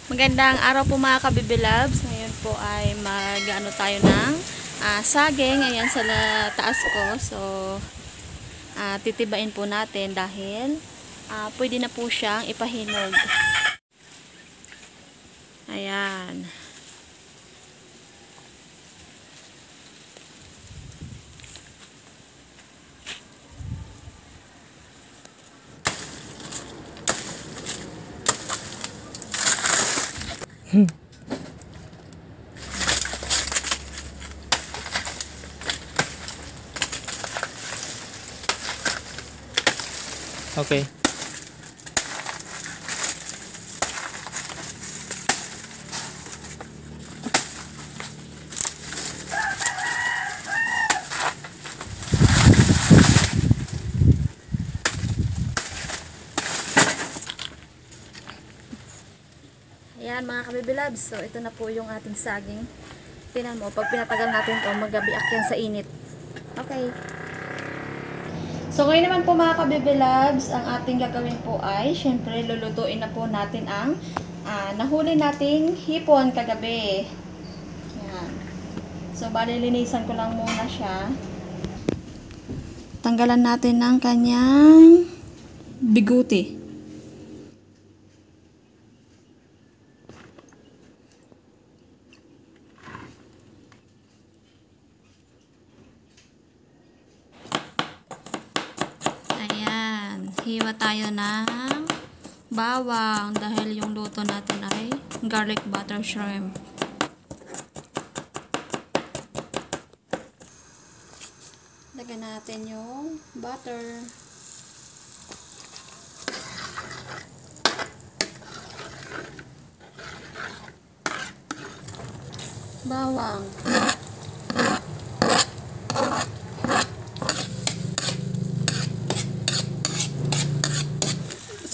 Magandang araw po mga kabibi loves. Ngayon po ay mag-ano tayo ng saging. Ayan sa taas ko. So, titibain po natin dahil pwede na po siyang ipahinog. Ayan. Okay. Ayan mga kabibi loves. So, ito na po yung ating saging. Tingnan mo, pag pinatagal natin ito, magabiak yan sa init. Okay. So, ngayon naman po mga kabibi loves, ang ating gagawin po ay, syempre, lulutuin na po natin ang nahuli nating hipon kagabi. Ayan. So, bali, linisan ko lang muna siya. Tanggalan natin ng kanyang biguti. Ayan. Hiwa tayo ng bawang dahil yung luto natin ay garlic butter shrimp. Lagyan natin yung butter. Bawang.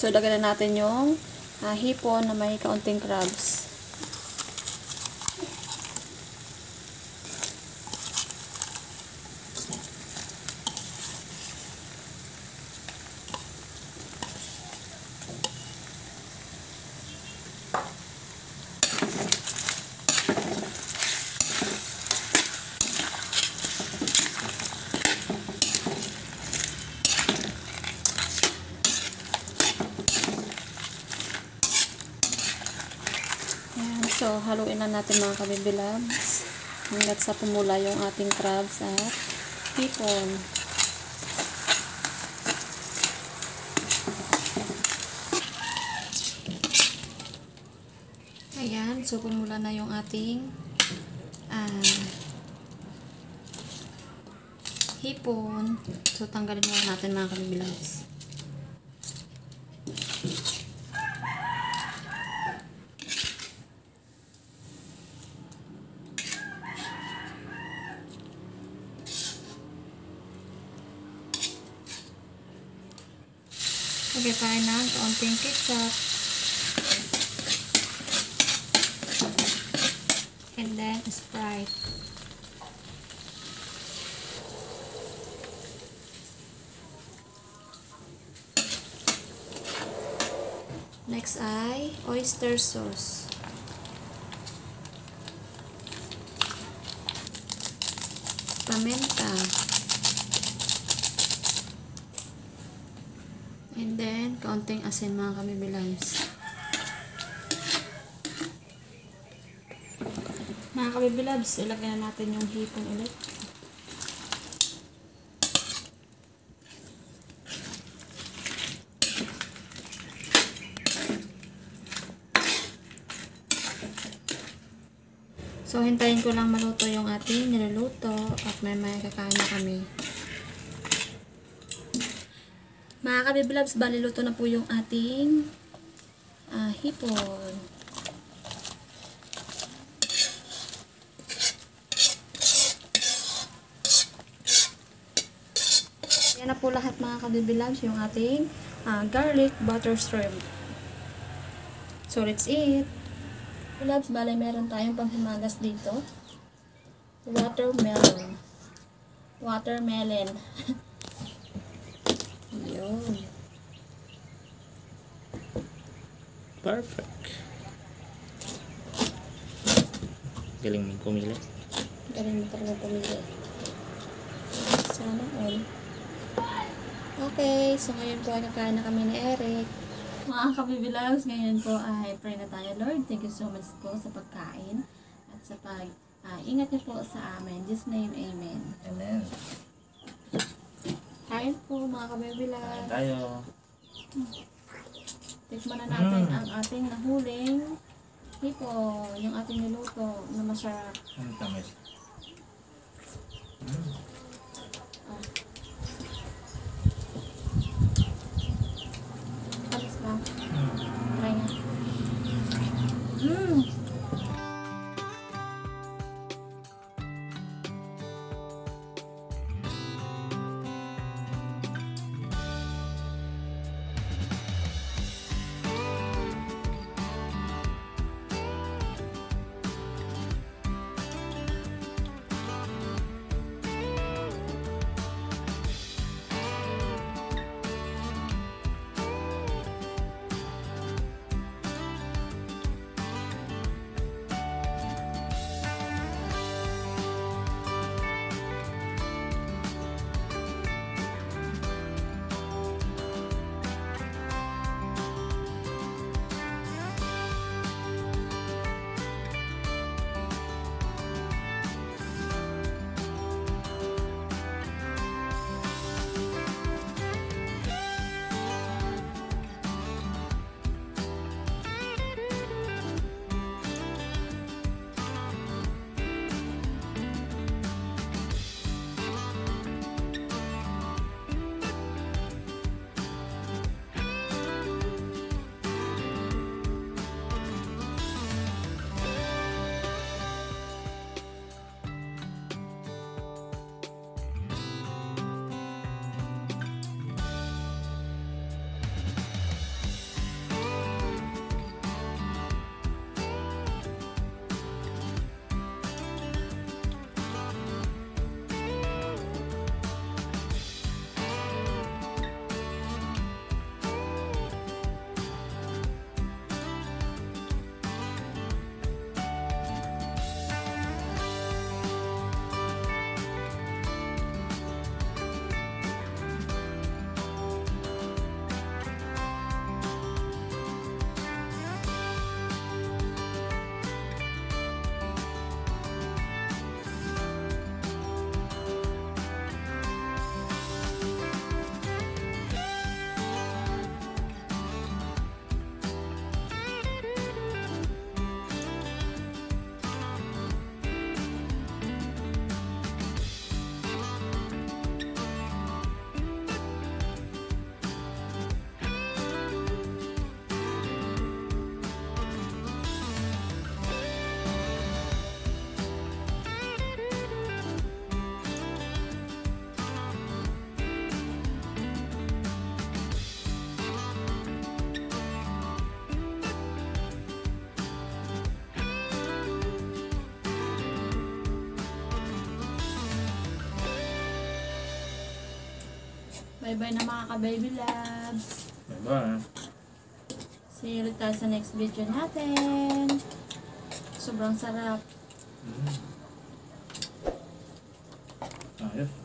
So, lagyan na natin yung hipon na may kaunting crabs. Ayan, so, haluin na natin mga kabibilabs hanggat sa pumula yung ating crabs at hipon. Ayan, so pumula na yung ating hipon. So, tanggalin muna natin mga kabibilabs. Lagyan tayo ng kaunting ketchup. And then, Sprite. Next ay oyster sauce. Paminta. And then, kaunting asin mga kabibilabs. Mga kabibilabs, ilagay na natin yung hipon ulit. So, hintayin ko lang maluto yung ating niluluto at may kakain na kami. Mga kabibilabs, bali luto na po yung ating hipon. Yan na po lahat mga kabibilabs, yung ating garlic butter shrimp. So, let's eat! Loves, bale meron tayong panghimagas dito. Watermelon. Watermelon. Yun. Perfect. Galing mo pumili. Galing mo talaga pumili. Sana all. Okay, so ngayon po ay nakain na kami ni Eric. Mga kabibilags, ngayon po ay pray na tayo, Lord. Thank you so much po sa pagkain at sa ingat niyo po sa amin. In Jesus' name, Amen. Amen. Kain po mga kabibilags. Tayo. Tikman na natin ang ating nahuling hipon, yung ating niluto na masarap. Ang tamis. Ah. Tamis ba? Try nga. Bye-bye na mga ka-baby loves. Bye-bye. See you ulit tayo sa next video natin. Sobrang sarap. Ayos.